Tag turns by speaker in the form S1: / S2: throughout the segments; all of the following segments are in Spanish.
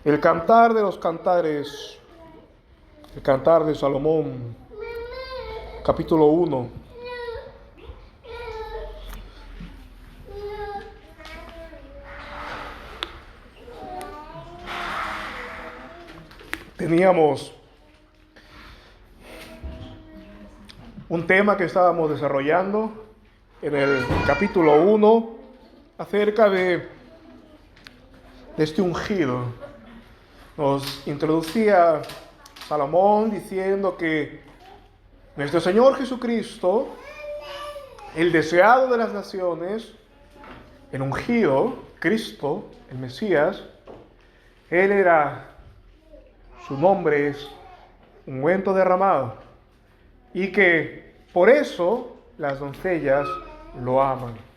S1: El cantar de los cantares, el cantar de Salomón, capítulo 1. Teníamos un tema que estábamos desarrollando en el capítulo 1 acerca de este ungido. Nos introducía Salomón diciendo que nuestro Señor Jesucristo, el deseado de las naciones, el ungido, Cristo, el Mesías, Él era, su nombre es ungüento derramado, y que por eso las doncellas lo aman.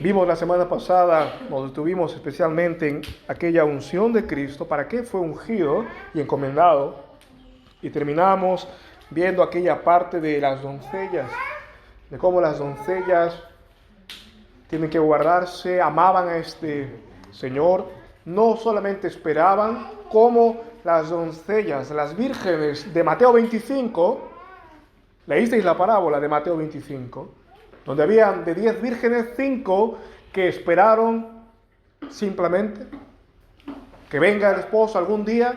S1: Vimos la semana pasada, nos detuvimos especialmente en aquella unción de Cristo, para qué fue ungido y encomendado, y terminamos viendo aquella parte de las doncellas, de cómo las doncellas tienen que guardarse, amaban a este Señor, no solamente esperaban, como las doncellas, las vírgenes de Mateo 25, leísteis la parábola de Mateo 25, donde habían de 10 vírgenes, 5 que esperaron simplemente que venga el esposo algún día,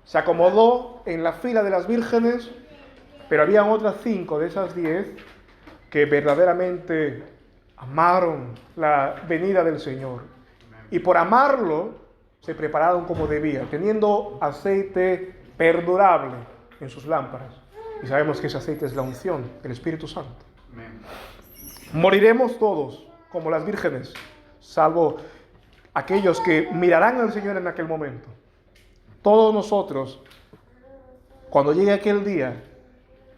S1: se acomodó en la fila de las vírgenes, pero habían otras 5 de esas 10 que verdaderamente amaron la venida del Señor. Y por amarlo, se prepararon como debía, teniendo aceite perdurable en sus lámparas. Y sabemos que ese aceite es la unción del Espíritu Santo. Amén. Moriremos todos como las vírgenes, salvo aquellos que mirarán al Señor en aquel momento. Todos nosotros, cuando llegue aquel día,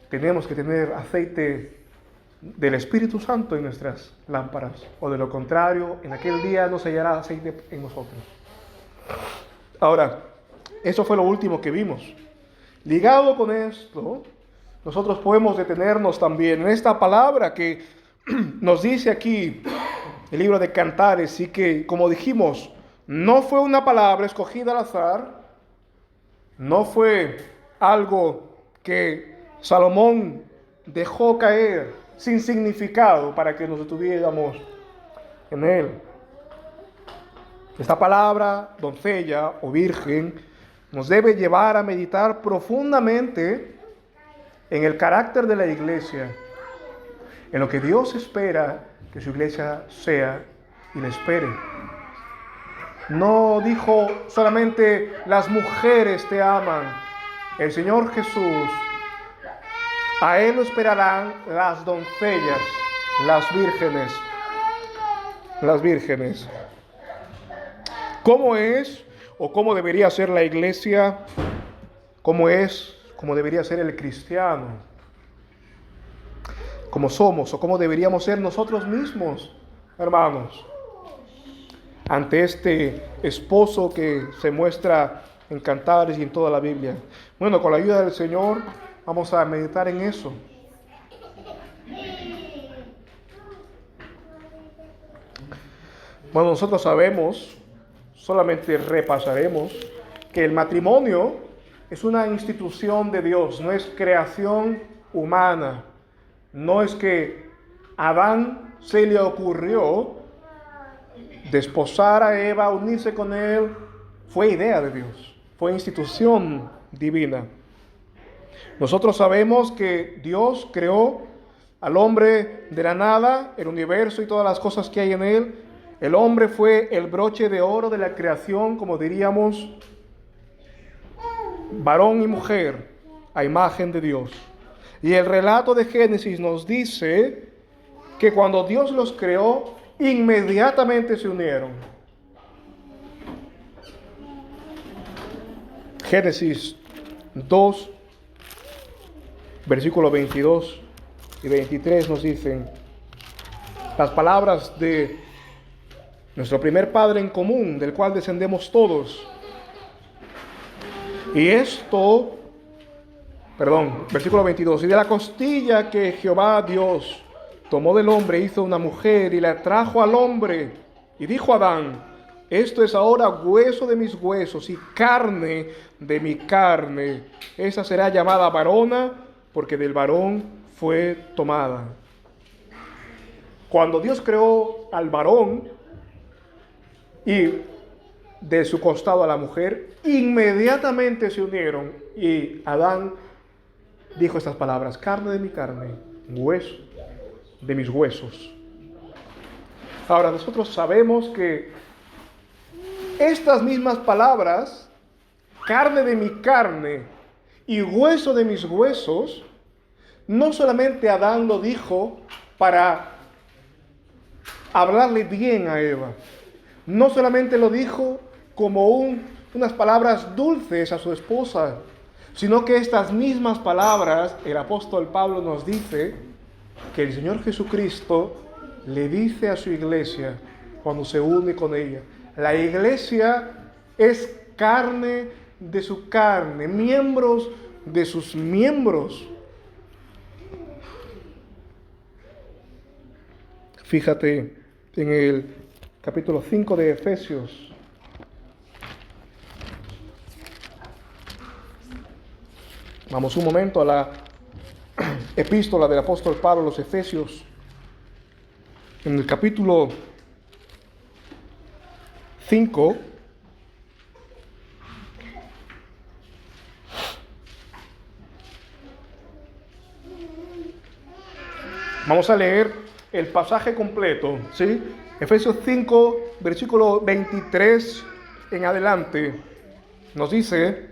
S1: tenemos que tener aceite del Espíritu Santo en nuestras lámparas, o de lo contrario, en aquel día no se hallará aceite en nosotros. Ahora, eso fue lo último que vimos. Ligado con esto, nosotros podemos detenernos también en esta palabra que nos dice aquí el libro de Cantares, y que, como dijimos, no fue una palabra escogida al azar, no fue algo que Salomón dejó caer sin significado para que nos detuviéramos en él. Esta palabra, doncella o virgen, nos debe llevar a meditar profundamente en el carácter de la iglesia, en lo que Dios espera que su iglesia sea y le espere. No dijo solamente las mujeres te aman. El Señor Jesús, a Él lo esperarán las doncellas, las vírgenes. Las vírgenes. ¿Cómo es o cómo debería ser la iglesia? ¿Cómo debería ser el cristiano? ¿Cómo somos o cómo deberíamos ser nosotros mismos, hermanos, ante este esposo que se muestra en Cantares y en toda la Biblia? Bueno, con la ayuda del Señor vamos a meditar en eso. Bueno, nosotros sabemos, solamente repasaremos, que el matrimonio es una institución de Dios, no es creación humana. No es que a Adán se le ocurrió desposar a Eva, unirse con él. Fue idea de Dios, fue institución divina. Nosotros sabemos que Dios creó al hombre de la nada, el universo y todas las cosas que hay en él. El hombre fue el broche de oro de la creación, como diríamos, varón y mujer, a imagen de Dios. Y el relato de Génesis nos dice que cuando Dios los creó, inmediatamente se unieron. Génesis 2, versículos 22 y 23 nos dicen las palabras de nuestro primer Padre en común, del cual descendemos todos. Y versículo 22, y de la costilla que Jehová Dios tomó del hombre, hizo una mujer y la trajo al hombre, y dijo a Adán, Esto es ahora hueso de mis huesos y carne de mi carne. Esa será llamada varona, porque del varón fue tomada. Cuando Dios creó al varón y de su costado a la mujer, inmediatamente se unieron y Adán dijo estas palabras: carne de mi carne, hueso de mis huesos. Ahora, nosotros sabemos que estas mismas palabras, carne de mi carne y hueso de mis huesos, no solamente Adán lo dijo para hablarle bien a Eva, no solamente lo dijo como unas palabras dulces a su esposa, sino que estas mismas palabras el apóstol Pablo nos dice que el Señor Jesucristo le dice a su iglesia cuando se une con ella. La iglesia es carne de su carne, miembros de sus miembros. Fíjate en el capítulo 5 de Efesios. Vamos un momento a la epístola del apóstol Pablo a los Efesios. En el capítulo 5, vamos a leer el pasaje completo, ¿sí? Efesios 5, versículo 23 en adelante, nos dice: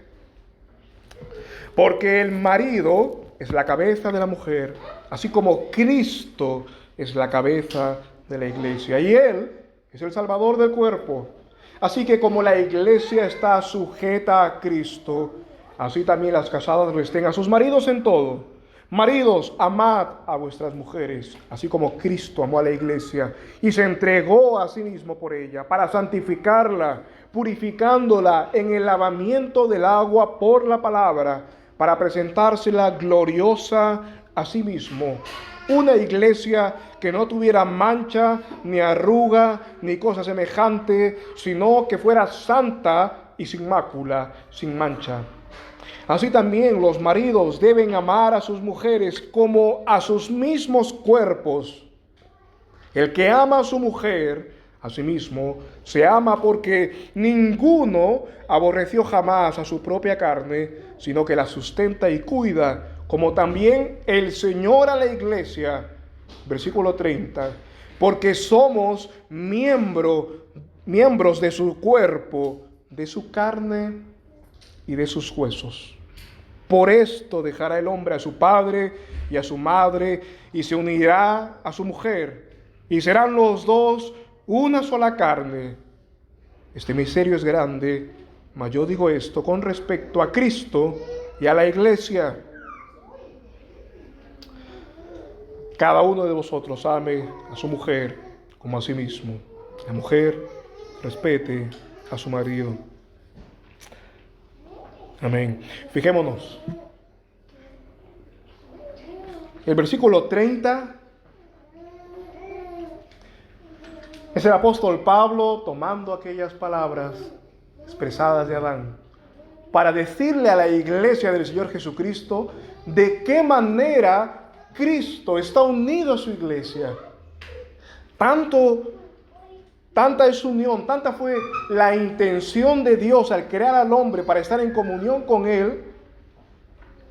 S1: porque el marido es la cabeza de la mujer, así como Cristo es la cabeza de la iglesia, y Él es el Salvador del cuerpo. Así que como la iglesia está sujeta a Cristo, así también las casadas lo estén a sus maridos en todo. Maridos, amad a vuestras mujeres, así como Cristo amó a la iglesia y se entregó a sí mismo por ella, para santificarla, purificándola en el lavamiento del agua por la palabra, para presentársela gloriosa a sí mismo. Una iglesia que no tuviera mancha, ni arruga, ni cosa semejante, sino que fuera santa y sin mácula, sin mancha. Así también los maridos deben amar a sus mujeres como a sus mismos cuerpos. El que ama a su mujer, a sí mismo, se ama, porque ninguno aborreció jamás a su propia carne, sino que la sustenta y cuida, como también el Señor a la iglesia. Versículo 30. Porque somos miembros de su cuerpo, de su carne y de sus huesos. Por esto dejará el hombre a su padre y a su madre, y se unirá a su mujer, y serán los dos una sola carne. Este misterio es grande, mas yo digo esto con respecto a Cristo y a la iglesia. Cada uno de vosotros ame a su mujer como a sí mismo. La mujer respete a su marido. Amén. Fijémonos. El versículo 30 es el apóstol Pablo tomando aquellas palabras expresadas de Adán para decirle a la iglesia del Señor Jesucristo de qué manera Cristo está unido a su iglesia. Tanta es su unión, tanta fue la intención de Dios al crear al hombre para estar en comunión con Él,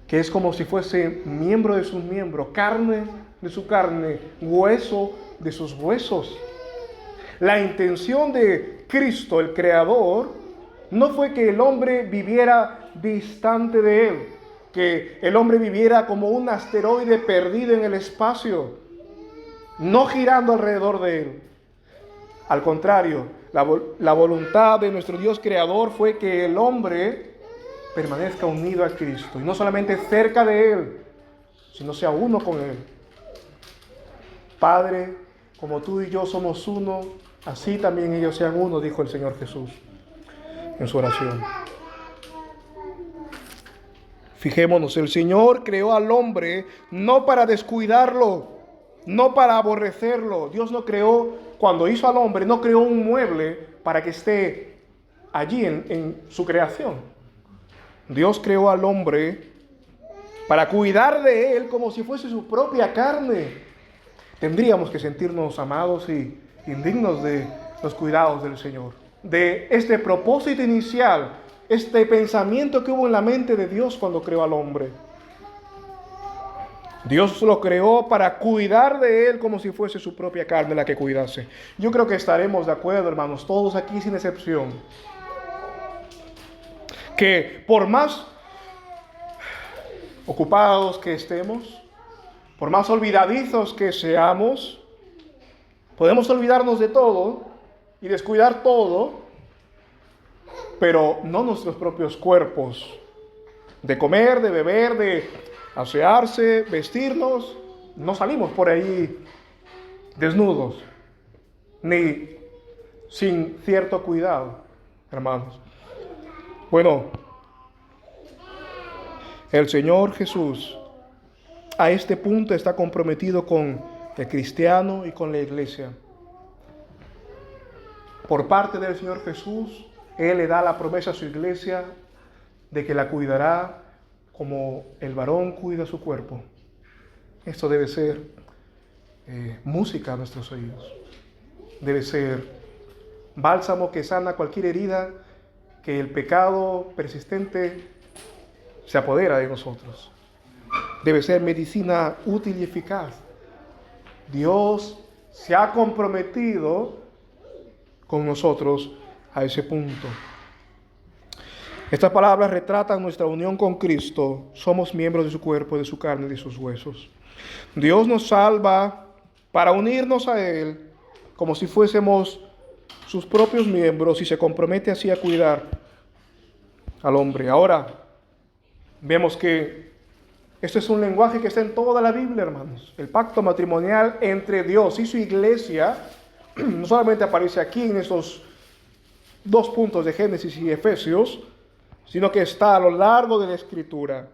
S1: que es como si fuese miembro de sus miembros, carne de su carne, hueso de sus huesos. La intención de Cristo, el Creador, no fue que el hombre viviera distante de Él, que el hombre viviera como un asteroide perdido en el espacio, no girando alrededor de Él. Al contrario, la voluntad de nuestro Dios Creador fue que el hombre permanezca unido a Cristo, y no solamente cerca de Él, sino sea uno con Él. Padre, como tú y yo somos uno, así también ellos sean uno, dijo el Señor Jesús en su oración. Fijémonos, el Señor creó al hombre no para descuidarlo, no para aborrecerlo. Dios no creó cuando hizo al hombre, no creó un mueble para que esté allí en su creación. Dios creó al hombre para cuidar de él como si fuese su propia carne. Tendríamos que sentirnos amados y indignos de los cuidados del Señor, de este propósito inicial, este pensamiento que hubo en la mente de Dios cuando creó al hombre. Dios lo creó para cuidar de él como si fuese su propia carne la que cuidase. Yo creo que estaremos de acuerdo, hermanos, todos aquí sin excepción, que por más ocupados que estemos, por más olvidadizos que seamos, podemos olvidarnos de todo y descuidar todo, pero no nuestros propios cuerpos, de comer, de beber, de asearse, vestirnos. No salimos por ahí desnudos, ni sin cierto cuidado, hermanos. Bueno, el Señor Jesús a este punto está comprometido con el cristiano y con la iglesia. Por parte del Señor Jesús, Él le da la promesa a su iglesia de que la cuidará como el varón cuida su cuerpo. Esto debe ser música a nuestros oídos. Debe ser bálsamo que sana cualquier herida que el pecado persistente se apodera de nosotros. Debe ser medicina útil y eficaz. Dios se ha comprometido con nosotros a ese punto. Estas palabras retratan nuestra unión con Cristo. Somos miembros de su cuerpo, de su carne y de sus huesos. Dios nos salva para unirnos a Él como si fuésemos sus propios miembros y se compromete así a cuidar al hombre. Ahora, vemos que este es un lenguaje que está en toda la Biblia, hermanos. El pacto matrimonial entre Dios y su iglesia no solamente aparece aquí en estos 2 puntos de Génesis y Efesios, sino que está a lo largo de la Escritura.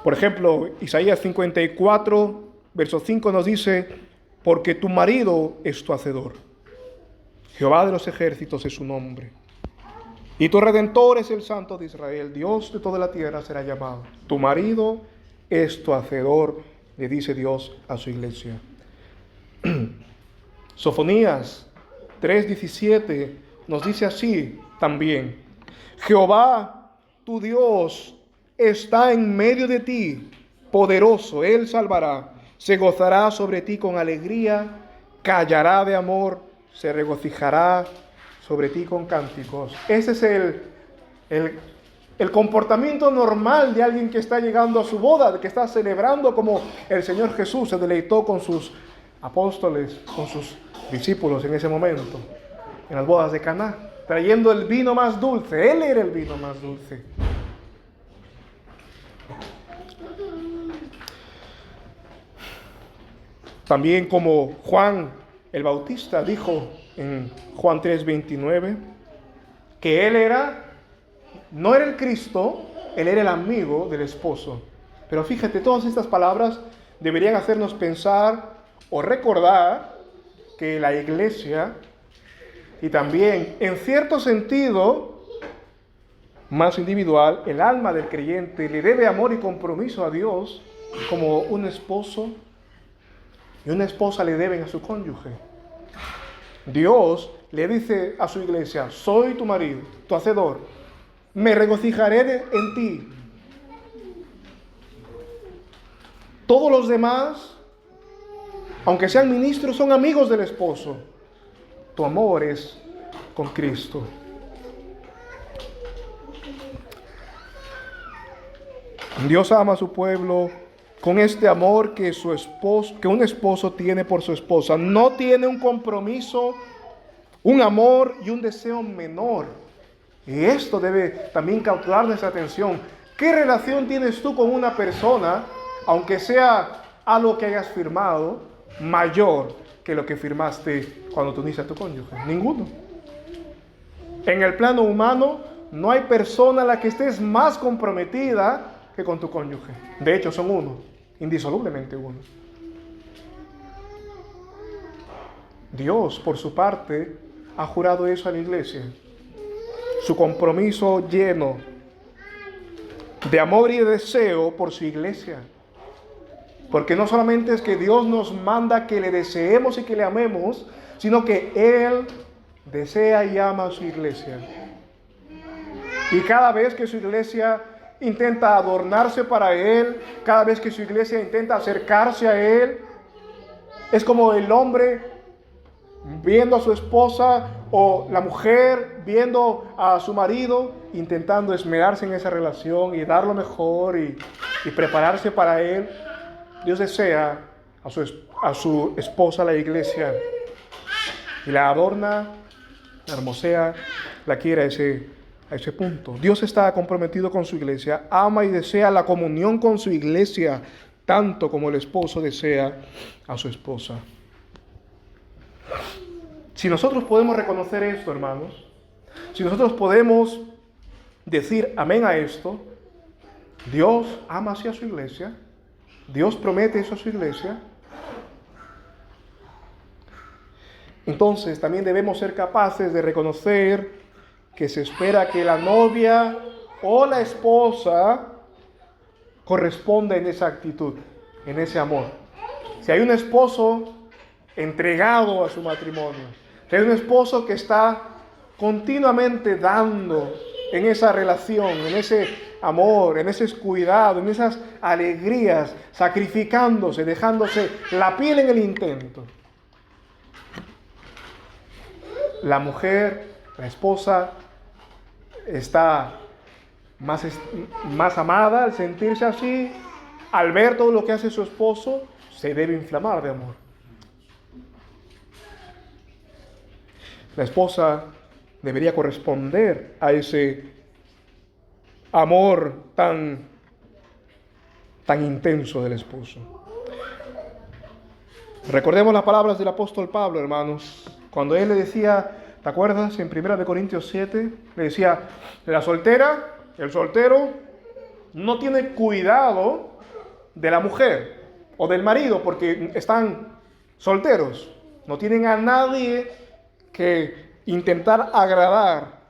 S1: Por ejemplo, Isaías 54, verso 5 nos dice: porque tu marido es tu hacedor, Jehová de los ejércitos es su nombre, y tu Redentor es el Santo de Israel, Dios de toda la tierra será llamado. Tu marido es tu hacedor, le dice Dios a su iglesia. Sofonías 3:17 nos dice así también: Jehová, tu Dios, está en medio de ti, poderoso, Él salvará, se gozará sobre ti con alegría, callará de amor, se regocijará sobre ti con cánticos. Ese es el comportamiento normal de alguien que está llegando a su boda, que está celebrando, como el Señor Jesús se deleitó con sus apóstoles, con sus discípulos en ese momento, en las bodas de Caná, trayendo el vino más dulce. Él era el vino más dulce. También como Juan el Bautista dijo en Juan 3:29, que él no era el Cristo, él era el amigo del esposo. Pero fíjate, todas estas palabras deberían hacernos pensar o recordar que la iglesia, y también en cierto sentido más individual, el alma del creyente le debe amor y compromiso a Dios como un esposo y una esposa le deben a su cónyuge. Dios le dice a su iglesia: soy tu marido, tu hacedor, me regocijaré en ti. Todos los demás, aunque sean ministros, son amigos del esposo. Tu amor es con Cristo. Dios ama a su pueblo con este amor que un esposo tiene por su esposa. No tiene un compromiso, un amor y un deseo menor. Y esto debe también capturar nuestra atención. ¿Qué relación tienes tú con una persona, aunque sea algo que hayas firmado, mayor que lo que firmaste cuando te uniste a tu cónyuge? Ninguno. En el plano humano, no hay persona a la que estés más comprometida que con tu cónyuge. De hecho, son uno, indisolublemente uno. Dios, por su parte, ha jurado eso a la iglesia. Su compromiso lleno de amor y de deseo por su iglesia. Porque no solamente es que Dios nos manda que le deseemos y que le amemos, sino que Él desea y ama a su iglesia. Y cada vez que su iglesia intenta adornarse para Él, cada vez que su iglesia intenta acercarse a Él, es como el hombre viendo a su esposa o la mujer viendo a su marido, intentando esmerarse en esa relación y dar lo mejor y prepararse para Él. Dios desea a su esposa, la iglesia, y la adorna, la hermosea, la quiere a ese punto. Dios está comprometido con su iglesia, ama y desea la comunión con su iglesia, tanto como el esposo desea a su esposa. Si nosotros podemos reconocer esto, hermanos, si nosotros podemos decir amén a esto, Dios ama así a su iglesia, Dios promete eso a su iglesia, entonces también debemos ser capaces de reconocer que se espera que la novia o la esposa corresponda en esa actitud, en ese amor. Si hay un esposo entregado a su matrimonio, si hay un esposo que está continuamente dando en esa relación, en ese amor, en ese cuidado, en esas alegrías, sacrificándose, dejándose la piel en el intento, la mujer, la esposa, está más amada al sentirse así, al ver todo lo que hace su esposo, se debe inflamar de amor. La esposa debería corresponder a ese amor tan intenso del esposo. Recordemos las palabras del apóstol Pablo, hermanos, cuando él le decía, ¿te acuerdas? En 1 Corintios 7, le decía, la soltera, el soltero, no tiene cuidado de la mujer o del marido porque están solteros. No tienen a nadie que intentar agradar.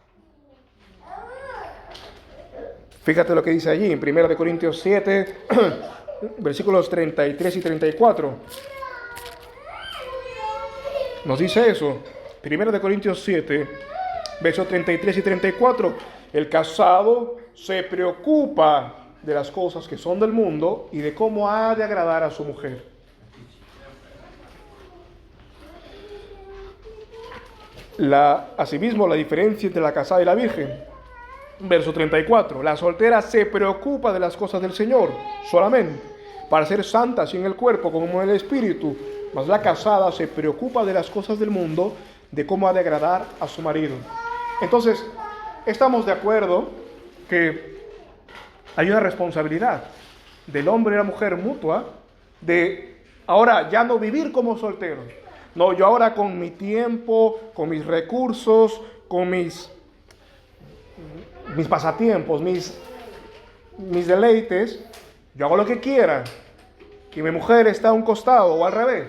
S1: Fíjate lo que dice allí en 1 Corintios 7, versículos 33 y 34. Nos dice eso. 1 Corintios 7, versos 33 y 34. El casado se preocupa de las cosas que son del mundo y de cómo ha de agradar a su mujer. Asimismo, la diferencia entre la casada y la virgen. Verso 34. La soltera se preocupa de las cosas del Señor solamente, para ser santa así en el cuerpo como en el espíritu. Mas la casada se preocupa de las cosas del mundo, de cómo ha de agradar a su marido. Entonces, estamos de acuerdo que hay una responsabilidad del hombre y la mujer mutua de ahora ya no vivir como solteros. No, yo ahora con mi tiempo, con mis recursos, con mis pasatiempos, mis deleites, yo hago lo que quiera. Y mi mujer está a un costado o al revés.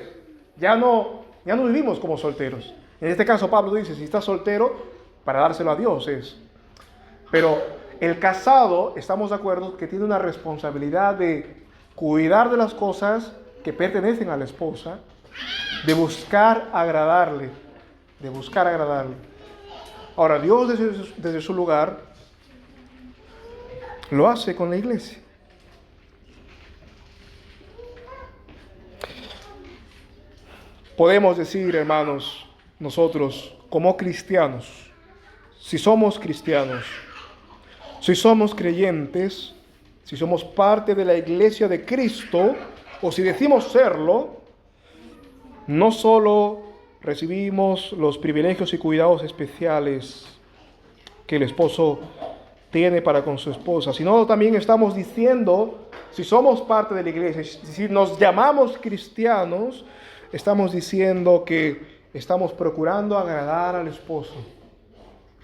S1: Ya no vivimos como solteros. En este caso Pablo dice, si estás soltero, para dárselo a Dios es. Pero el casado, estamos de acuerdo, que tiene una responsabilidad de cuidar de las cosas que pertenecen a la esposa, de buscar agradarle, Ahora, Dios desde su lugar lo hace con la iglesia. Podemos decir, hermanos, nosotros como cristianos, si somos cristianos, si somos creyentes, si somos parte de la iglesia de Cristo, o si decimos serlo, no solo recibimos los privilegios y cuidados especiales que el esposo tiene para con su esposa, sino también estamos diciendo, si somos parte de la iglesia, si nos llamamos cristianos, estamos diciendo que estamos procurando agradar al esposo.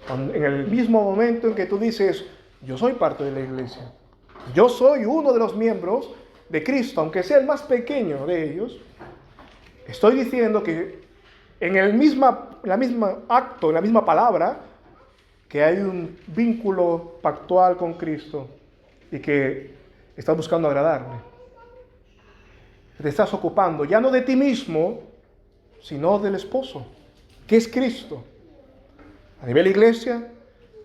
S1: En el mismo momento en que tú dices, yo soy parte de la iglesia, yo soy uno de los miembros de Cristo, aunque sea el más pequeño de ellos, estoy diciendo que en el misma acto, en la misma palabra, que hay un vínculo pactual con Cristo y que estás buscando agradarle. Te estás ocupando ya no de ti mismo, sino del esposo, que es Cristo. A nivel iglesia,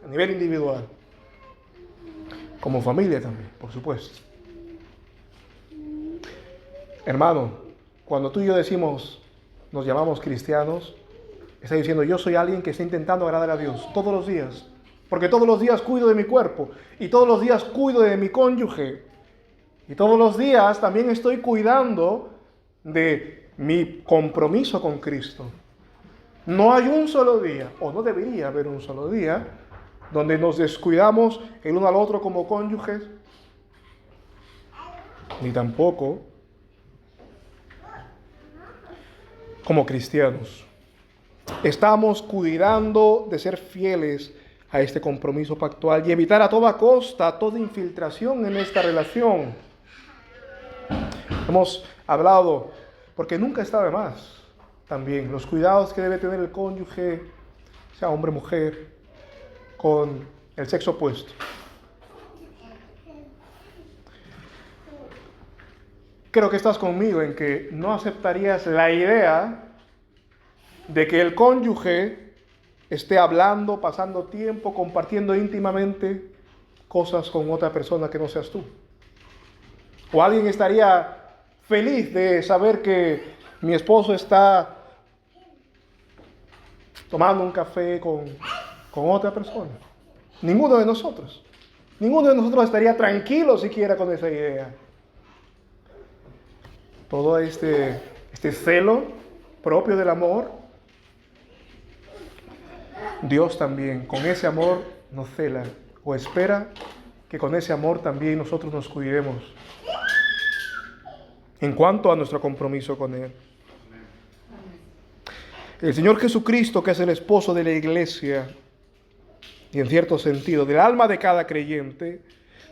S1: a nivel individual. Como familia también, por supuesto. Hermano, cuando tú y yo decimos, nos llamamos cristianos, está diciendo, yo soy alguien que está intentando agradar a Dios todos los días. Porque todos los días cuido de mi cuerpo. Y todos los días cuido de mi cónyuge. Y todos los días también estoy cuidando de mi compromiso con Cristo. No hay un solo día, o no debería haber un solo día, donde nos descuidamos el uno al otro como cónyuges, ni tampoco como cristianos. Estamos cuidando de ser fieles a este compromiso pactual y evitar a toda costa toda infiltración en esta relación. Hemos hablado, porque nunca está de más, también los cuidados que debe tener el cónyuge, sea hombre o mujer, con el sexo opuesto. Creo que estás conmigo en que no aceptarías la idea de que el cónyuge esté hablando, pasando tiempo, compartiendo íntimamente cosas con otra persona que no seas tú. O alguien estaría feliz de saber que mi esposo está tomando un café con otra persona. Ninguno de nosotros estaría tranquilo siquiera con esa idea. Todo este celo propio del amor, Dios también con ese amor nos cela o espera que con ese amor también nosotros nos cuidemos en cuanto a nuestro compromiso con Él. El Señor Jesucristo, que es el esposo de la iglesia, y en cierto sentido del alma de cada creyente,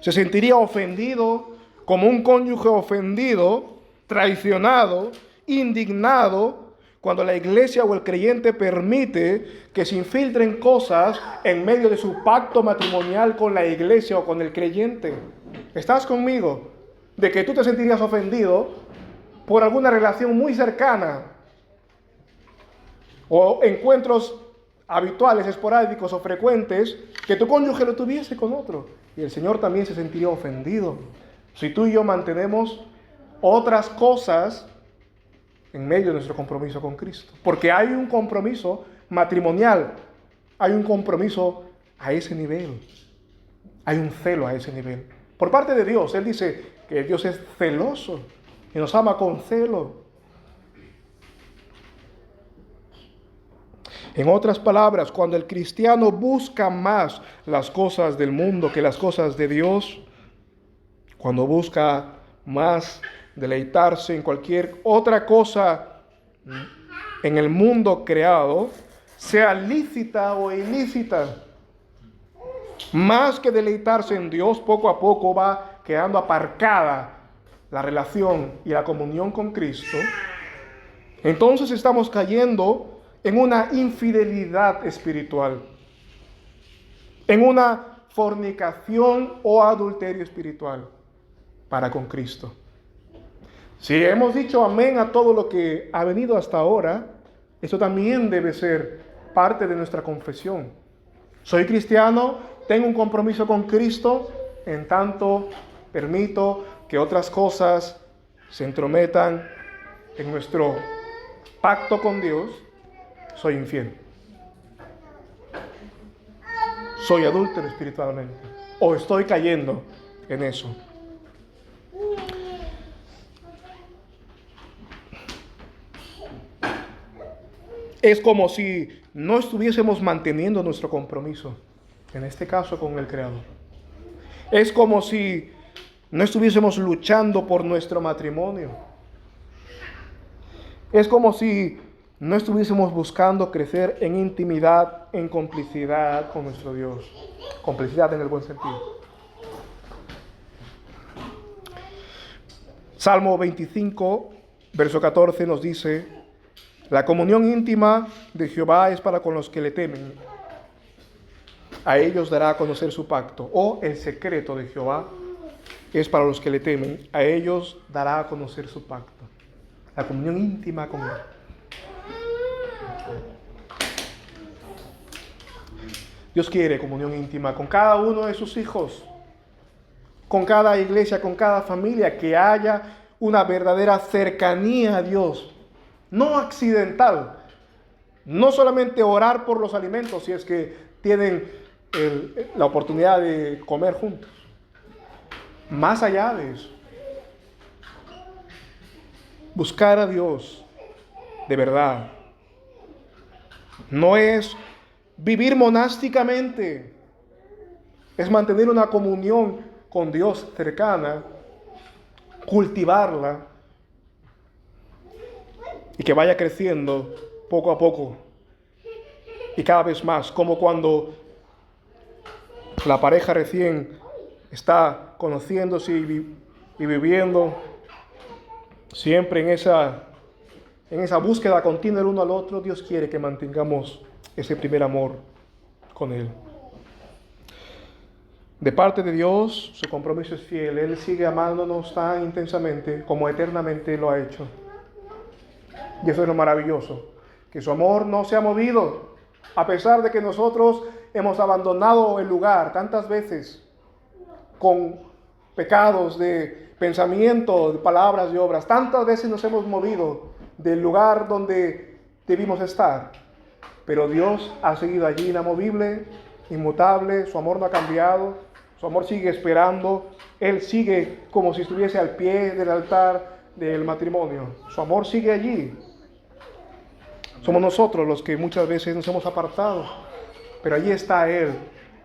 S1: se sentiría ofendido como un cónyuge ofendido, traicionado, indignado, cuando la iglesia o el creyente permite que se infiltren cosas en medio de su pacto matrimonial con la iglesia o con el creyente. ¿Estás conmigo? De que tú te sentirías ofendido por alguna relación muy cercana o encuentros habituales, esporádicos o frecuentes, que tu cónyuge lo tuviese con otro. Y el Señor también se sentiría ofendido si tú y yo mantenemos otras cosas en medio de nuestro compromiso con Cristo. Porque hay un compromiso matrimonial, hay un compromiso a ese nivel, hay un celo a ese nivel. Por parte de Dios, Él dice que Dios es celoso y nos ama con celo. En otras palabras, cuando el cristiano busca más las cosas del mundo que las cosas de Dios, cuando busca más deleitarse en cualquier otra cosa en el mundo creado, sea lícita o ilícita, más que deleitarse en Dios, poco a poco va quedando aparcada la relación y la comunión con Cristo. Entonces estamos cayendo en una infidelidad espiritual, en una fornicación o adulterio espiritual para con Cristo. Si hemos dicho amén a todo lo que ha venido hasta ahora, eso también debe ser parte de nuestra confesión. Soy cristiano, tengo un compromiso con Cristo, en tanto permito que otras cosas se entrometan en nuestro pacto con Dios, soy infiel. Soy adúltero espiritualmente. O estoy cayendo en eso. Es como si no estuviésemos manteniendo nuestro compromiso, en este caso con el Creador. Es como si no estuviésemos luchando por nuestro matrimonio. Es como si no estuviésemos buscando crecer en intimidad, en complicidad con nuestro Dios. Complicidad en el buen sentido. Salmo 25, verso 14 nos dice: La comunión íntima de Jehová es para con los que le temen. A ellos dará a conocer su pacto. O el secreto de Jehová es para los que le temen. A ellos dará a conocer su pacto. La comunión íntima con Él. Dios quiere comunión íntima con cada uno de sus hijos, con cada iglesia, con cada familia, que haya una verdadera cercanía a Dios, no accidental. No solamente orar por los alimentos si es que tienen la oportunidad de comer juntos. Más allá de eso, buscar a Dios de verdad. No es vivir monásticamente, es mantener una comunión con Dios cercana, cultivarla y que vaya creciendo poco a poco y cada vez más, como cuando la pareja recién está conociéndose y viviendo siempre en esa búsqueda continua el uno al otro. Dios quiere que mantengamos ese primer amor con Él. De parte de Dios, su compromiso es fiel. Él sigue amándonos tan intensamente como eternamente lo ha hecho. Y eso es lo maravilloso, que su amor no se ha movido, a pesar de que nosotros hemos abandonado el lugar tantas veces, con pecados de pensamiento, de palabras y obras. Tantas veces nos hemos movido del lugar donde debimos estar. Pero Dios ha seguido allí inamovible, inmutable. Su amor no ha cambiado. Su amor sigue esperando. Él sigue como si estuviese al pie del altar del matrimonio. Su amor sigue allí. Somos nosotros los que muchas veces nos hemos apartado. Pero allí está Él.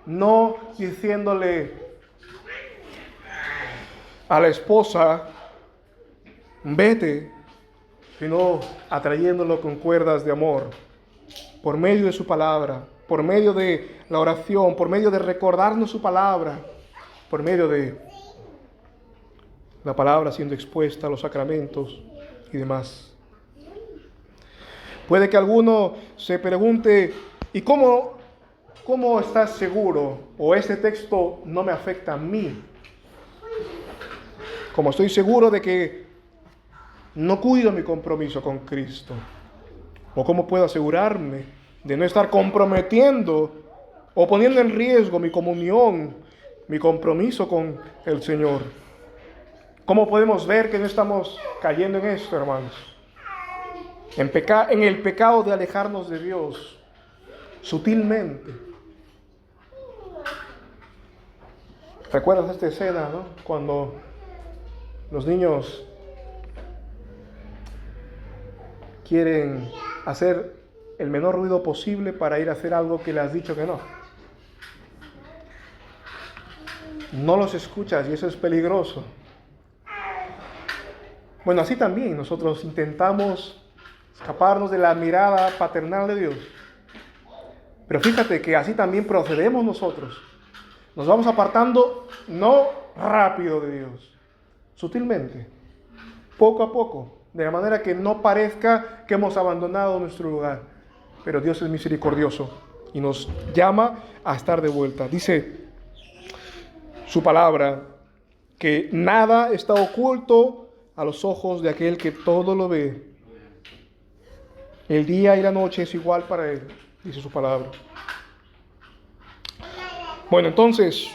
S1: No diciéndole a la esposa, vete, sino atrayéndolo con cuerdas de amor, por medio de su palabra, por medio de la oración, por medio de recordarnos su palabra, por medio de la palabra siendo expuesta a los sacramentos y demás. Puede que alguno se pregunte, ¿y cómo estás seguro? ¿O este texto no me afecta a mí? Como estoy seguro de que no cuido mi compromiso con Cristo. ¿O cómo puedo asegurarme de no estar comprometiendo o poniendo en riesgo mi comunión, mi compromiso con el Señor? ¿Cómo podemos ver que no estamos cayendo en esto, hermanos? En el pecado de alejarnos de Dios sutilmente. ¿Recuerdas esta escena, no? Cuando los niños quieren hacer el menor ruido posible para ir a hacer algo que le has dicho que no. No los escuchas y eso es peligroso. Bueno, así también nosotros intentamos escaparnos de la mirada paternal de Dios. Pero fíjate que así también procedemos nosotros. Nos vamos apartando no rápido de Dios, sutilmente, poco a poco, de la manera que no parezca que hemos abandonado nuestro lugar. Pero Dios es misericordioso y nos llama a estar de vuelta. Dice su palabra que nada está oculto a los ojos de aquel que todo lo ve. El día y la noche es igual para Él, dice su palabra. Bueno, entonces,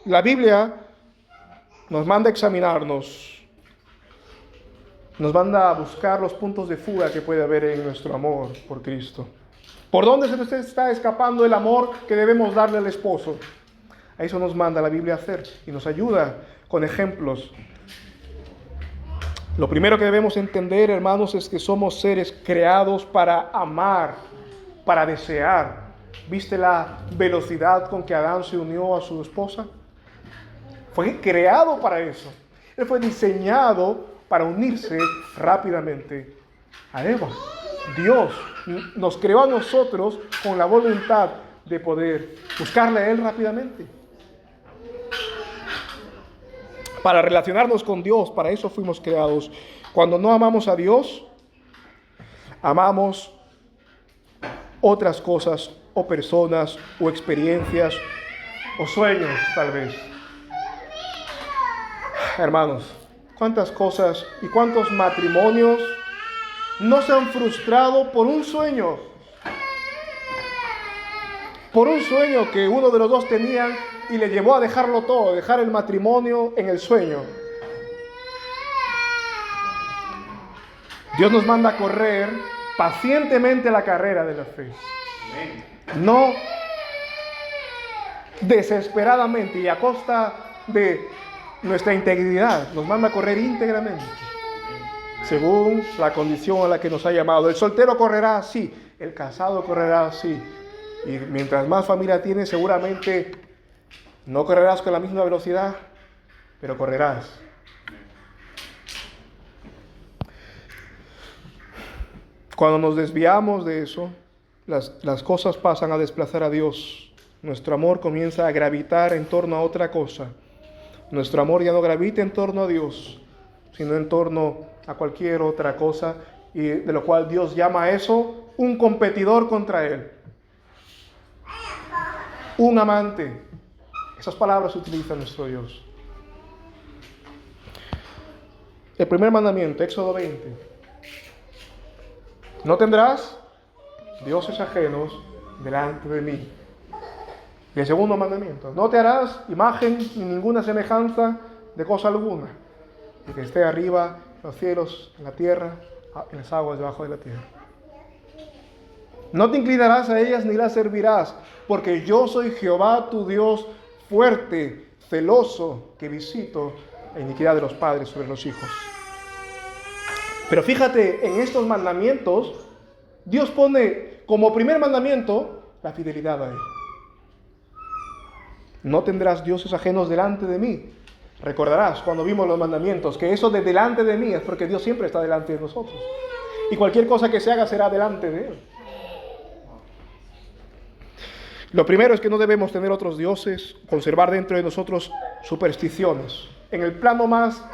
S1: la Biblia nos manda a examinarnos, nos manda a buscar los puntos de fuga que puede haber en nuestro amor por Cristo. ¿Por dónde se nos está escapando el amor que debemos darle al esposo? A eso nos manda la Biblia a hacer y nos ayuda con ejemplos. Lo primero que debemos entender, hermanos, es que somos seres creados para amar, para desear. ¿Viste la velocidad con que Adán se unió a su esposa? Fue creado para eso. Él fue diseñado para unirse rápidamente a Eva. Dios nos creó a nosotros con la voluntad de poder buscarle a Él rápidamente. Para relacionarnos con Dios, para eso fuimos creados. Cuando no amamos a Dios, amamos otras cosas o personas o experiencias o sueños tal vez. Hermanos, cuántas cosas y cuántos matrimonios no se han frustrado por un sueño. Por un sueño que uno de los dos tenía y le llevó a dejarlo todo, dejar el matrimonio en el sueño. Dios nos manda a correr pacientemente la carrera de la fe. No desesperadamente y a costa de nuestra integridad. Nos manda a correr íntegramente, según la condición a la que nos ha llamado. El soltero correrá así, el casado correrá así. Y mientras más familia tienes, seguramente no correrás con la misma velocidad, pero correrás. Cuando nos desviamos de eso, las cosas pasan a desplazar a Dios. Nuestro amor comienza a gravitar en torno a otra cosa. Nuestro amor ya no gravita en torno a Dios, sino en torno a cualquier otra cosa, y de lo cual Dios llama a eso un competidor contra Él. Un amante. Esas palabras utiliza nuestro Dios. El primer mandamiento, Éxodo 20. No tendrás dioses ajenos delante de mí. Y el segundo mandamiento, no te harás imagen ni ninguna semejanza de cosa alguna, y que esté arriba en los cielos, en la tierra, en las aguas debajo de la tierra. No te inclinarás a ellas ni las servirás, porque yo soy Jehová tu Dios fuerte, celoso, que visito la iniquidad de los padres sobre los hijos. Pero fíjate, en estos mandamientos, Dios pone como primer mandamiento la fidelidad a Él. No tendrás dioses ajenos delante de mí. Recordarás cuando vimos los mandamientos que eso de delante de mí es porque Dios siempre está delante de nosotros. Y cualquier cosa que se haga será delante de Él. Lo primero es que no debemos tener otros dioses, conservar dentro de nosotros supersticiones. En el plano más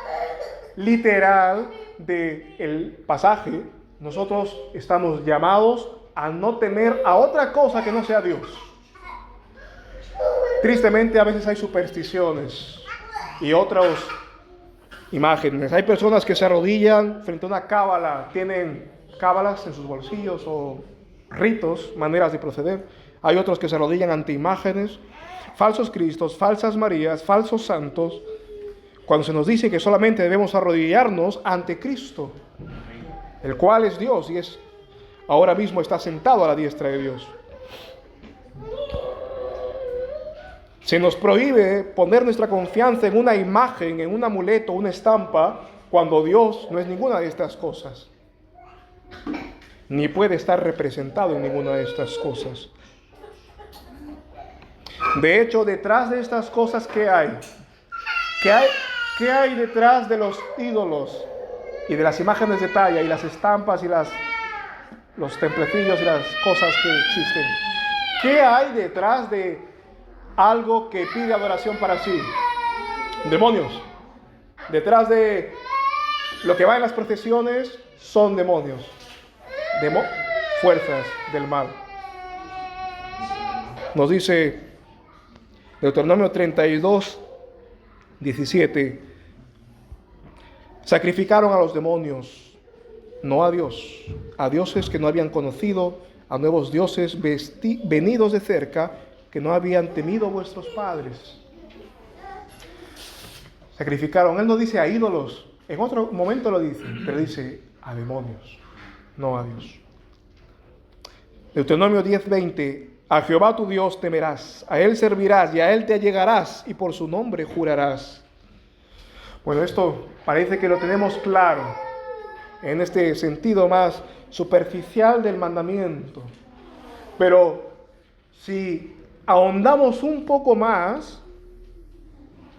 S1: literal del pasaje, nosotros estamos llamados a no temer a otra cosa que no sea Dios. Tristemente a veces hay supersticiones y otras imágenes. Hay personas que se arrodillan frente a una cábala, tienen cábalas en sus bolsillos o ritos, maneras de proceder. Hay otros que se arrodillan ante imágenes, falsos cristos, falsas Marías, falsos santos, cuando se nos dice que solamente debemos arrodillarnos ante Cristo, el cual es Dios y ahora mismo está sentado a la diestra de Dios. Se nos prohíbe poner nuestra confianza en una imagen, en un amuleto, una estampa, cuando Dios no es ninguna de estas cosas, ni puede estar representado en ninguna de estas cosas. De hecho, detrás de estas cosas, ¿qué hay? ¿Qué hay detrás de los ídolos y de las imágenes de talla y las estampas y los templecillos y las cosas que existen? ¿Qué hay detrás de algo que pide adoración para sí? Demonios. Detrás de lo que va en las procesiones son demonios, fuerzas del mal. Nos dice Deuteronomio 32, 17: sacrificaron a los demonios, no a Dios, a dioses que no habían conocido, a nuevos dioses venidos de cerca, que no habían temido vuestros padres. Sacrificaron, él no dice a ídolos, en otro momento lo dice, pero dice a demonios, no a Dios. Deuteronomio 10:20: a Jehová tu Dios temerás, a Él servirás y a Él te allegarás y por su nombre jurarás. Bueno, esto parece que lo tenemos claro en este sentido más superficial del mandamiento. Pero si ahondamos un poco más,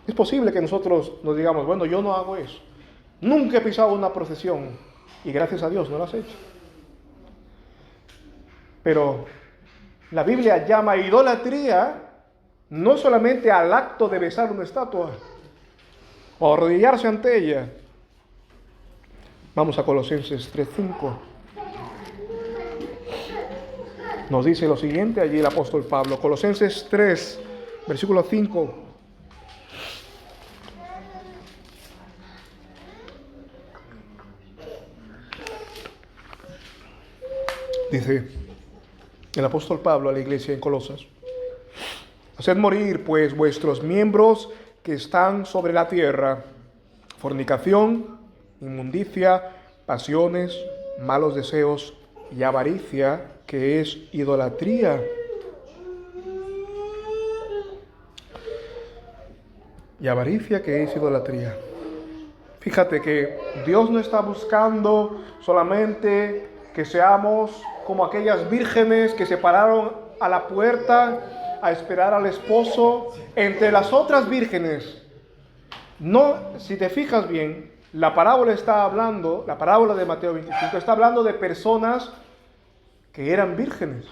S1: es posible que nosotros nos digamos, bueno, yo no hago eso. Nunca he pisado una procesión y gracias a Dios no lo has hecho. Pero la Biblia llama idolatría no solamente al acto de besar una estatua o arrodillarse ante ella. Vamos a Colosenses 3:5. Nos dice lo siguiente allí el apóstol Pablo, Colosenses 3, versículo 5. Dice el apóstol Pablo a la iglesia en Colosas: haced morir pues vuestros miembros que están sobre la tierra: fornicación, inmundicia, pasiones, malos deseos y avaricia, que es idolatría. Y avaricia, que es idolatría. Fíjate que Dios no está buscando solamente que seamos como aquellas vírgenes que se pararon a la puerta a esperar al esposo entre las otras vírgenes. No, si te fijas bien, la parábola de Mateo 25, está hablando de personas que eran vírgenes.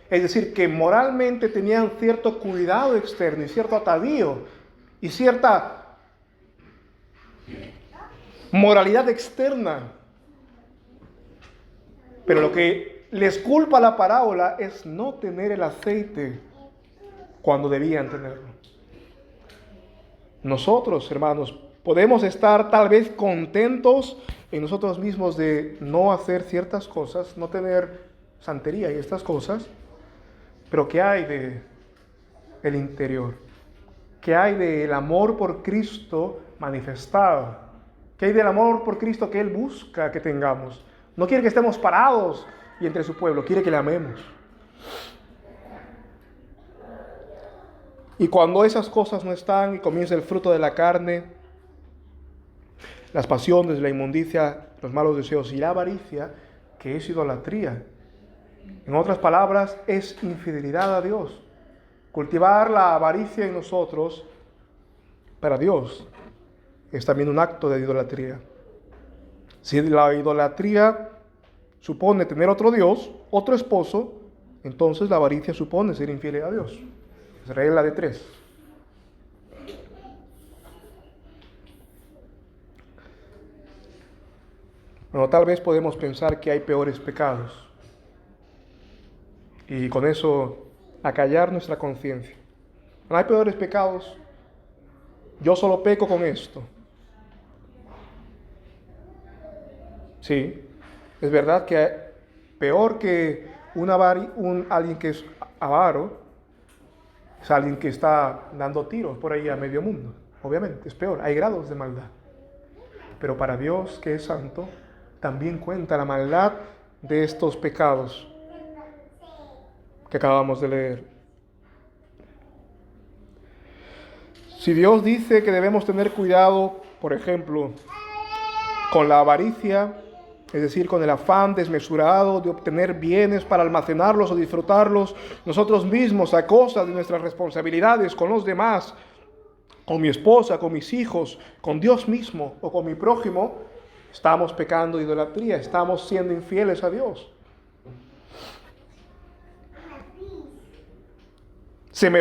S1: Es decir, que moralmente tenían cierto cuidado externo y cierto atavío y cierta moralidad externa. Pero lo que les culpa a la parábola es no tener el aceite cuando debían tenerlo. Nosotros, hermanos, podemos estar tal vez contentos en nosotros mismos de no hacer ciertas cosas, no tener santería y estas cosas, pero ¿qué hay de el interior? ¿Qué hay del amor por Cristo manifestado? ¿Qué hay del amor por Cristo que Él busca que tengamos? No quiere que estemos parados y entre su pueblo, quiere que le amemos. Y cuando esas cosas no están y comienza el fruto de la carne, las pasiones, la inmundicia, los malos deseos y la avaricia, que es idolatría. En otras palabras, es infidelidad a Dios. Cultivar la avaricia en nosotros para Dios es también un acto de idolatría. Si la idolatría supone tener otro Dios, otro esposo, entonces la avaricia supone ser infiel a Dios. Es regla de 3. Bueno, tal vez podemos pensar que hay peores pecados y con eso acallar nuestra conciencia. No hay peores pecados. Yo solo peco con esto. Sí, es verdad que peor que alguien que es avaro es alguien que está dando tiros por ahí a medio mundo. Obviamente, es peor, hay grados de maldad. Pero para Dios, que es santo, también cuenta la maldad de estos pecados que acabamos de leer. Si Dios dice que debemos tener cuidado, por ejemplo, con la avaricia, es decir, con el afán desmesurado de obtener bienes para almacenarlos o disfrutarlos nosotros mismos a costa de nuestras responsabilidades con los demás, con mi esposa, con mis hijos, con Dios mismo o con mi prójimo, estamos pecando de idolatría, estamos siendo infieles a Dios. Se me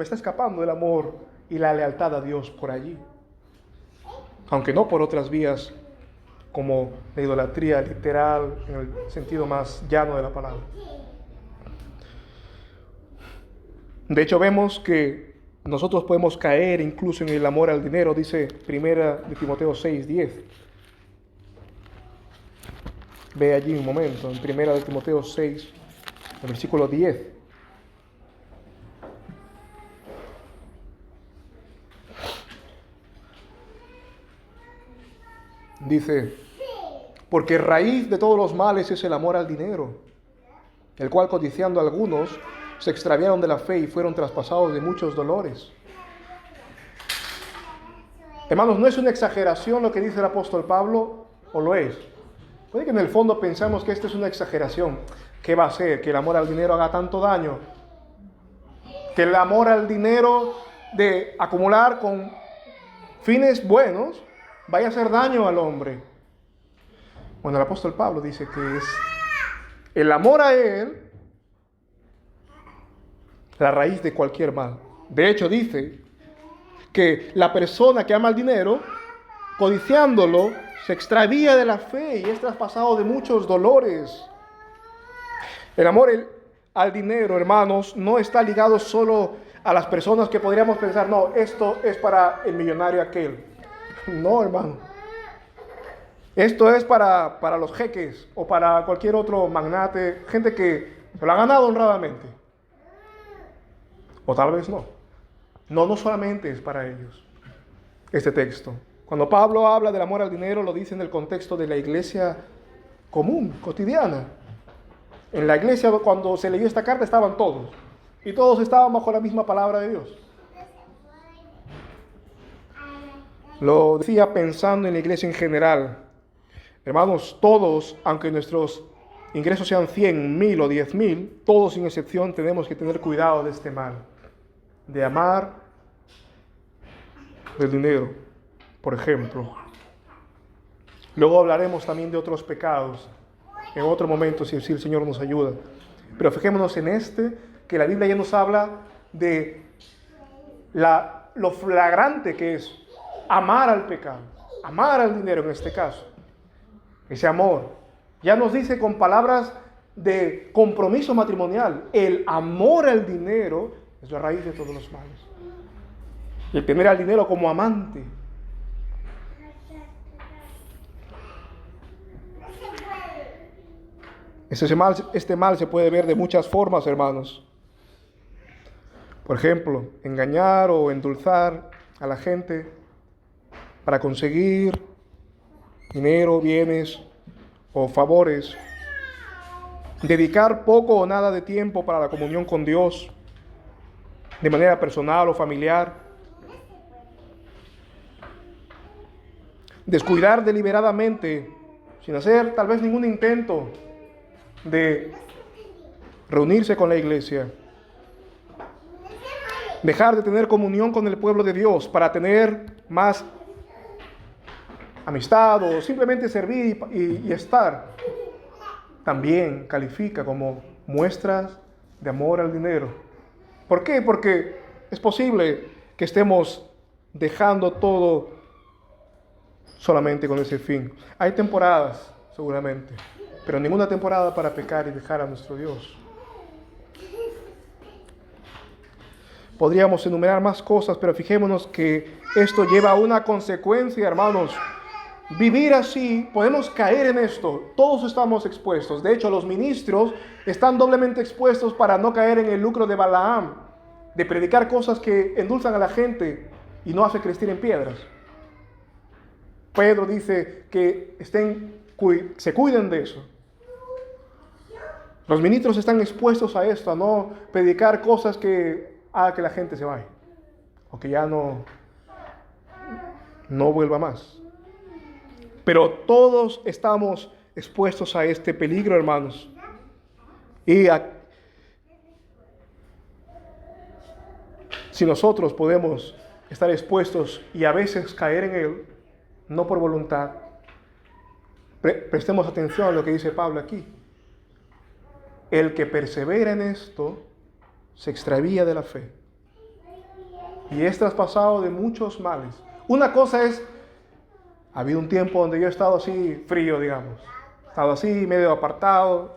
S1: está escapando el amor y la lealtad a Dios por allí, aunque no por otras vías como la idolatría literal en el sentido más llano de la palabra. De hecho, vemos que nosotros podemos caer incluso en el amor al dinero, dice 1 de Timoteo 6:10. Ve allí un momento, en 1 de Timoteo 6, el versículo 10. Dice: porque raíz de todos los males es el amor al dinero, el cual codiciando algunos se extraviaron de la fe y fueron traspasados de muchos dolores. Hermanos, ¿no es una exageración lo que dice el apóstol Pablo? ¿O lo es? Puede que en el fondo pensamos que esto es una exageración. ¿Qué va a hacer? ¿Que el amor al dinero haga tanto daño? ¿Que el amor al dinero de acumular con fines buenos vaya a hacer daño al hombre? Bueno, el apóstol Pablo dice que es el amor a Él la raíz de cualquier mal. De hecho, dice que la persona que ama el dinero, codiciándolo, se extravía de la fe y es traspasado de muchos dolores. El amor al dinero, hermanos, no está ligado solo a las personas que podríamos pensar, no, esto es para el millonario aquel. No, hermano. Esto es para los jeques o para cualquier otro magnate, gente que se lo ha ganado honradamente. O tal vez no. No solamente es para ellos este texto. Cuando Pablo habla del amor al dinero, lo dice en el contexto de la iglesia común, cotidiana. En la iglesia, cuando se leyó esta carta, estaban todos. Y todos estaban bajo la misma palabra de Dios. Lo decía pensando en la iglesia en general. Hermanos, todos, aunque nuestros ingresos sean 100, 1000 o 10,000, todos sin excepción tenemos que tener cuidado de este mal. De amar del dinero, por ejemplo. Luego hablaremos también de otros pecados en otro momento, si el Señor nos ayuda. Pero fijémonos en que la Biblia ya nos habla de lo flagrante que es amar al pecado, amar al dinero en este caso. Ese amor ya nos dice con palabras de compromiso matrimonial, el amor al dinero es la raíz de todos los males. El tener al dinero como amante. Este mal se puede ver de muchas formas, hermanos. Por ejemplo, engañar o endulzar a la gente para conseguir dinero, bienes o favores. Dedicar poco o nada de tiempo para la comunión con Dios, de manera personal o familiar. Descuidar deliberadamente, sin hacer tal vez ningún intento de reunirse con la iglesia. Dejar de tener comunión con el pueblo de Dios para tener más amistad o simplemente servir y estar. También califica como muestras de amor al dinero. ¿Por qué? Porque es posible que estemos dejando todo solamente con ese fin. Hay temporadas, seguramente, pero ninguna temporada para pecar y dejar a nuestro Dios. Podríamos enumerar más cosas, pero fijémonos que esto lleva a una consecuencia, hermanos. Vivir así, podemos caer en esto. Todos estamos expuestos. De hecho, los ministros están doblemente expuestos para no caer en el lucro de Balaam, de predicar cosas que endulzan a la gente y no hace crecer en piedras. Pedro dice que se cuiden de eso. Los ministros están expuestos a esto, a no predicar cosas que haga que la gente se vaya o que ya no vuelva más. Pero todos estamos expuestos a este peligro, hermanos. Y si nosotros podemos estar expuestos y a veces caer en él, no por voluntad, prestemos atención a lo que dice Pablo aquí. El que persevera en esto se extravía de la fe y es traspasado de muchos males. Una cosa es, ha habido un tiempo donde yo he estado así frío, digamos, he estado así medio apartado,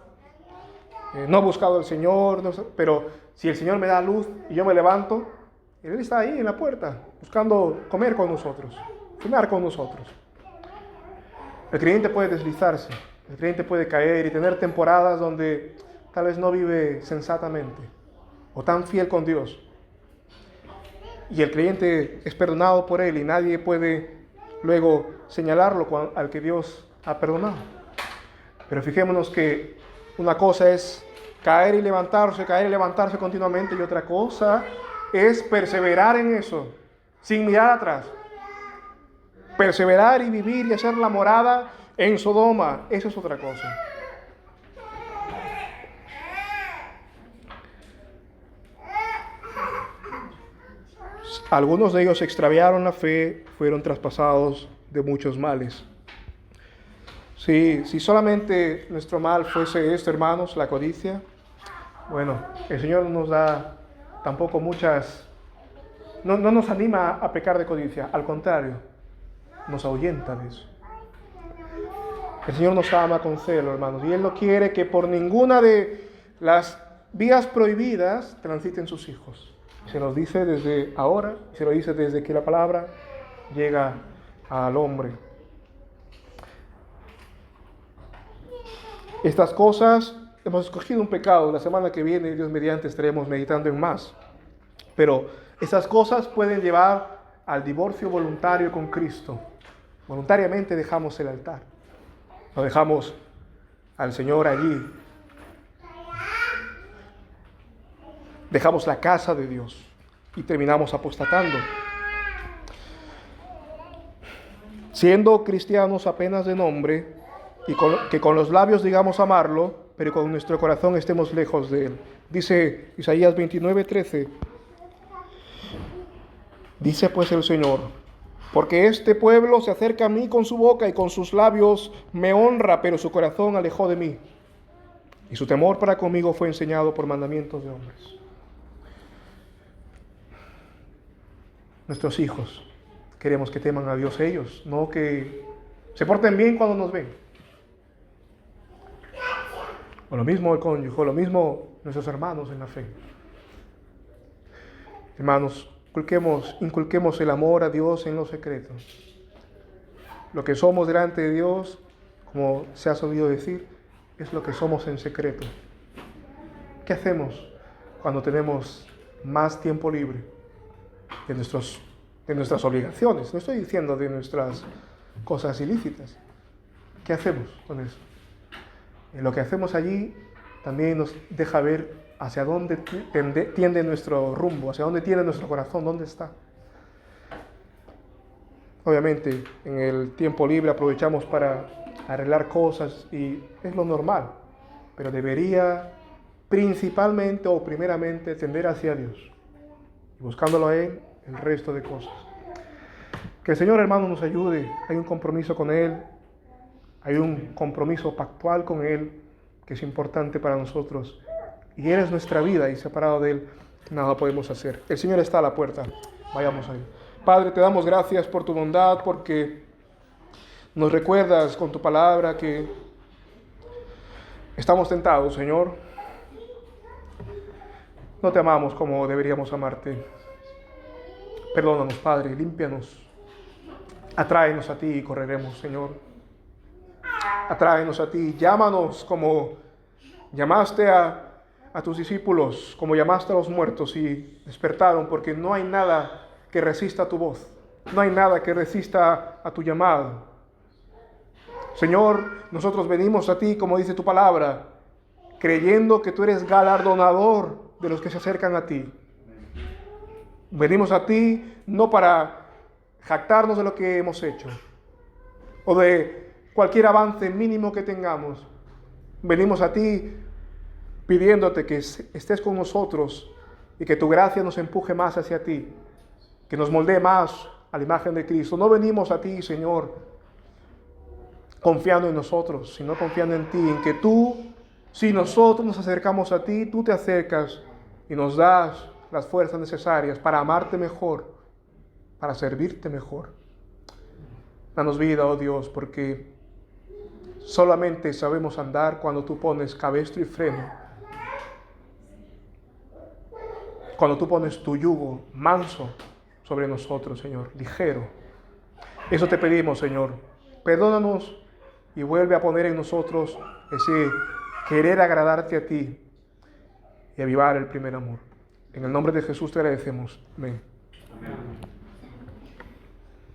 S1: no he buscado al Señor, pero si el Señor me da luz y yo me levanto, Él está ahí en la puerta, buscando comer con nosotros, cenar con nosotros. El creyente puede deslizarse, el creyente puede caer y tener temporadas donde tal vez no vive sensatamente o tan fiel con Dios. Y el creyente es perdonado por Él y nadie puede luego señalarlo al que Dios ha perdonado. Pero fijémonos que una cosa es caer y levantarse continuamente, y otra cosa es perseverar en eso, sin mirar atrás. Perseverar y vivir y hacer la morada en Sodoma, eso es otra cosa. Algunos de ellos extraviaron la fe, fueron traspasados de muchos males. Si solamente nuestro mal fuese esto, hermanos, la codicia, bueno, el Señor no nos da tampoco no nos anima a pecar de codicia, al contrario, nos ahuyenta de eso. El Señor nos ama con celo, hermanos, y Él no quiere que por ninguna de las vías prohibidas transiten sus hijos. Se nos dice desde ahora, se lo dice desde que la palabra llega al hombre. Estas cosas, hemos escogido un pecado. La semana que viene, Dios mediante, estaremos meditando en más. Pero estas cosas pueden llevar al divorcio voluntario con Cristo. Voluntariamente dejamos el altar. Lo dejamos al Señor allí. Dejamos la casa de Dios y terminamos apostatando. Siendo cristianos apenas de nombre, y que con los labios digamos amarlo, pero con nuestro corazón estemos lejos de Él. Dice Isaías 29:13, dice pues el Señor: porque este pueblo se acerca a mí con su boca y con sus labios me honra, pero su corazón alejó de mí, y su temor para conmigo fue enseñado por mandamientos de hombres. Nuestros hijos, queremos que teman a Dios ellos, no que se porten bien cuando nos ven. O lo mismo el cónyuge, o lo mismo nuestros hermanos en la fe. Hermanos, inculquemos el amor a Dios en lo secreto. Lo que somos delante de Dios, como se ha solido decir, es lo que somos en secreto. ¿Qué hacemos cuando tenemos más tiempo libre de nuestras obligaciones? No estoy diciendo de nuestras cosas ilícitas. ¿Qué hacemos con eso? Lo que hacemos allí también nos deja ver hacia dónde tiende nuestro rumbo, hacia dónde tiene nuestro corazón, dónde está. Obviamente, en el tiempo libre aprovechamos para arreglar cosas y es lo normal, pero debería principalmente o primeramente tender hacia Dios y buscándolo a Él el resto de cosas. Que el Señor, hermano, nos ayude. Hay un compromiso con Él. Hay un compromiso pactual con Él que es importante para nosotros. Y Él es nuestra vida y separado de Él nada podemos hacer. El Señor está a la puerta. Vayamos a Él. Padre, te damos gracias por tu bondad, porque nos recuerdas con tu palabra que estamos tentados, Señor. No te amamos como deberíamos amarte. Perdónanos, Padre, límpianos. Atráenos a ti y correremos, Señor. Atráenos a ti, llámanos como llamaste a tus discípulos, como llamaste a los muertos y despertaron, porque no hay nada que resista a tu voz, no hay nada que resista a tu llamado. Señor, nosotros venimos a ti, como dice tu palabra, creyendo que tú eres galardonador de los que se acercan a ti. Venimos a ti no para jactarnos de lo que hemos hecho o de cualquier avance mínimo que tengamos. Venimos a ti pidiéndote que estés con nosotros y que tu gracia nos empuje más hacia ti, que nos moldee más a la imagen de Cristo. No venimos a ti, Señor, confiando en nosotros, sino confiando en ti, en que tú, si nosotros nos acercamos a ti, tú te acercas y nos das las fuerzas necesarias para amarte mejor, para servirte mejor. Danos vida, oh Dios, porque solamente sabemos andar cuando tú pones cabestro y freno. Cuando tú pones tu yugo manso sobre nosotros, Señor, ligero. Eso te pedimos, Señor. Perdónanos y vuelve a poner en nosotros ese querer agradarte a ti y avivar el primer amor. En el nombre de Jesús te agradecemos. Amén. Amén.